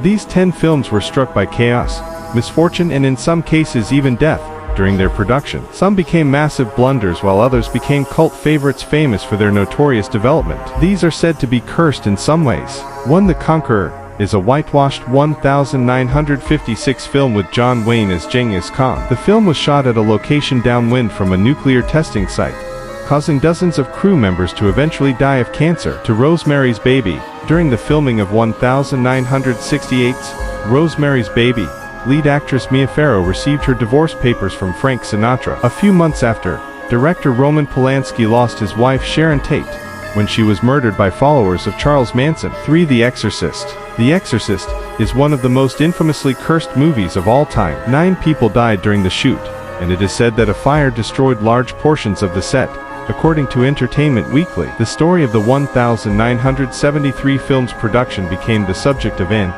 These 10 films were struck by chaos, misfortune and in some cases even death during their production. Some became massive blunders while others became cult favorites famous for their notorious development. These are said to be cursed in some ways. 1. The Conqueror is a whitewashed 1956 film with John Wayne as Genghis Khan. The film was shot at a location downwind from a nuclear testing site, causing dozens of crew members to eventually die of cancer. To Rosemary's Baby. During the filming of 1968's Rosemary's Baby, lead actress Mia Farrow received her divorce papers from Frank Sinatra. A few months after, director Roman Polanski lost his wife Sharon Tate when she was murdered by followers of Charles Manson. 3. The Exorcist. The Exorcist is one of the most infamously cursed movies of all time. 9 people died during the shoot, and it is said that a fire destroyed large portions of the set. According to Entertainment Weekly, the story of the 1973 film's production became the subject of an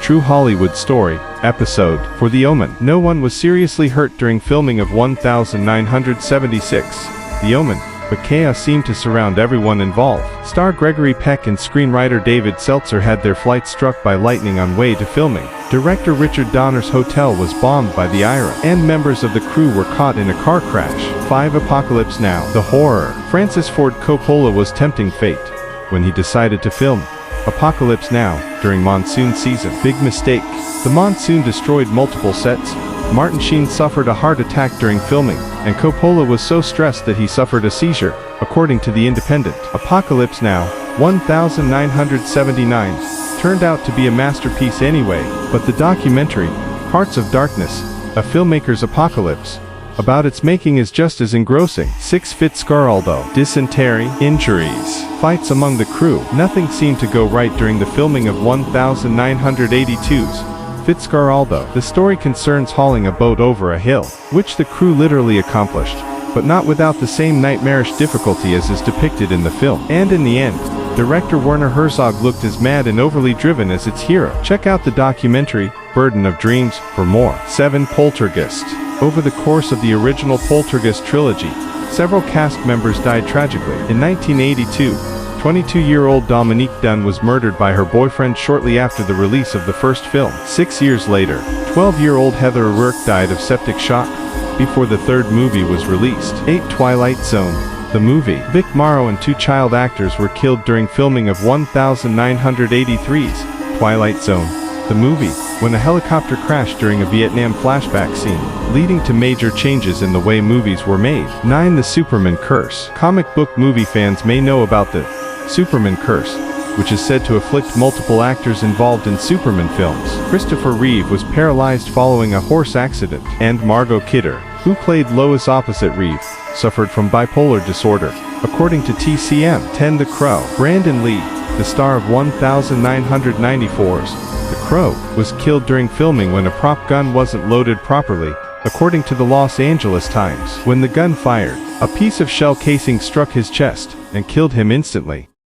True Hollywood Story episode for The Omen. No one was seriously hurt during filming of 1976, The Omen, but chaos seemed to surround everyone involved. Star Gregory Peck and screenwriter David Seltzer had their flight struck by lightning on way to filming. Director Richard Donner's hotel was bombed by the IRA, and members of the crew were caught in a car crash. 5. Apocalypse Now. The horror. Francis Ford Coppola was tempting fate when he decided to film Apocalypse Now during monsoon season. Big mistake. The monsoon destroyed multiple sets. Martin Sheen suffered a heart attack during filming, and Coppola was so stressed that he suffered a seizure, according to The Independent. Apocalypse Now, 1979, turned out to be a masterpiece anyway, but the documentary, Hearts of Darkness, A Filmmaker's Apocalypse, about its making is just as engrossing. 6. Fitzcarraldo. Dysentery, injuries, fights among the crew. Nothing seemed to go right during the filming of 1982's Fitzcarraldo. The story concerns hauling a boat over a hill, which the crew literally accomplished, but not without the same nightmarish difficulty as is depicted in the film. And in the end, director Werner Herzog looked as mad and overly driven as its hero. Check out the documentary, Burden of Dreams, for more. 7. Poltergeist. Over the course of the original Poltergeist trilogy, several cast members died tragically. In 1982, 22-year-old Dominique Dunne was murdered by her boyfriend shortly after the release of the first film. 6 years later, 12-year-old Heather O'Rourke died of septic shock before the third movie was released. 8. Twilight Zone. The movie. Vic Morrow and 2 child actors were killed during filming of 1983's Twilight Zone, the movie, when a helicopter crashed during a Vietnam flashback scene, leading to major changes in the way movies were made. 9. The Superman Curse. Comic book movie fans may know about the Superman Curse, which is said to afflict multiple actors involved in Superman films. Christopher Reeve was paralyzed following a horse accident, and Margot Kidder, who played Lois opposite Reeve, suffered from bipolar disorder, according to TCM. 10. The Crow. Brandon Lee, the star of 1994's The Crow, was killed during filming when a prop gun wasn't loaded properly, according to the Los Angeles Times. When the gun fired, a piece of shell casing struck his chest and killed him instantly.